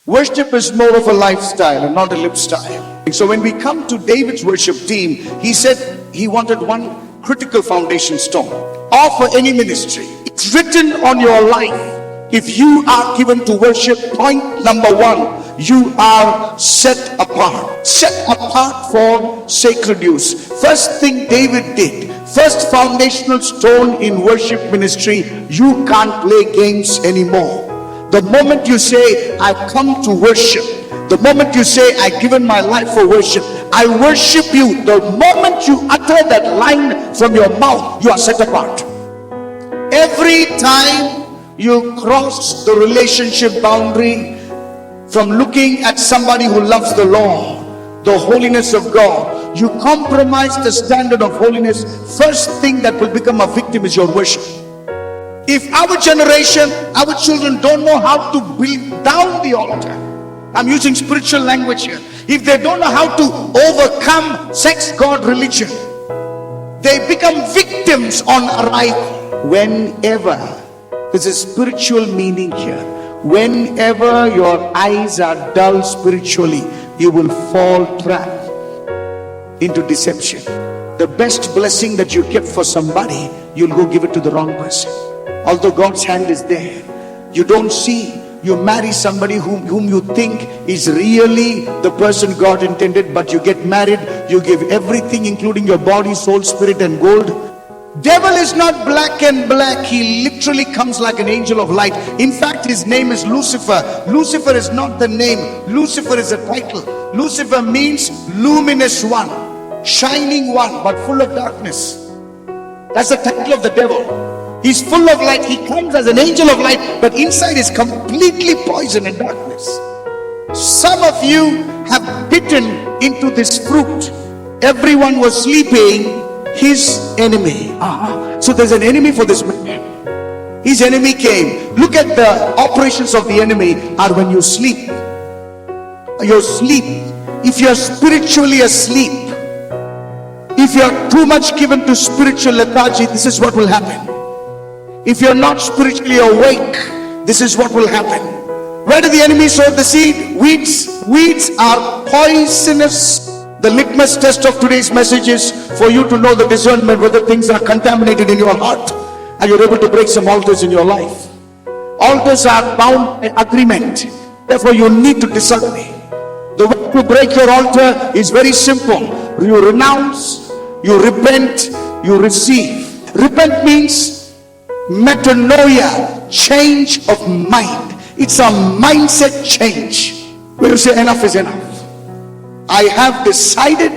Worship is more of a lifestyle and not a lip style. So when we come to David's worship team, he said he wanted one critical foundation stone. Offer any ministry. It's written on your life. If you are given to worship, point number one, you are set apart. Set apart for sacred use. First thing David did, first foundational stone in worship ministry, you can't play games anymore. The moment you say, I've come to worship, the moment you say, I've given my life for worship, I worship you, the moment you utter that line from your mouth, you are set apart. Every time you cross the relationship boundary from looking at somebody who loves the Lord, the holiness of God, you compromise the standard of holiness. First thing that will become a victim is your worship. If our generation, our children don't know how to build down the altar, I'm using spiritual language here. If they don't know how to overcome sex, God, religion, they become victims on arrival. Whenever, there's a spiritual meaning here. Whenever your eyes are dull spiritually, you will fall trap into deception. The best blessing that you kept for somebody, you'll go give it to the wrong person. Although God's hand is there, you don't see. You marry somebody whom you think is really the person God intended, but you get married, you give everything including your body, soul, spirit and gold. Devil is not black and black. He literally comes like an angel of light. In fact, his name is Lucifer. Lucifer is not the name. Lucifer is a title. Lucifer means luminous one, shining one, but full of darkness. That's the title of the devil. He's full of light. He comes as an angel of light, but inside is completely poison and darkness. Some of you have bitten into this fruit. Everyone was sleeping. His enemy. So there's an enemy for this man. His enemy came. Look at the operations of the enemy are when you sleep. You're asleep. If you're spiritually asleep, if you're too much given to spiritual lethargy, this is what will happen. If you're not spiritually awake, this is what will happen. Where did the enemy sow the seed? Weeds. Weeds are poisonous. The litmus test of today's message is for you to know the discernment whether things are contaminated in your heart and you're able to break some altars in your life. Altars are bound agreement. Therefore, you need to disagree. The way to break your altar is very simple. You renounce, you repent, you receive. Repent means metanoia, change of mind. It's a mindset change. When you say enough is enough. I have decided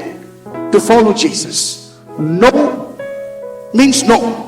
to follow Jesus. No means no.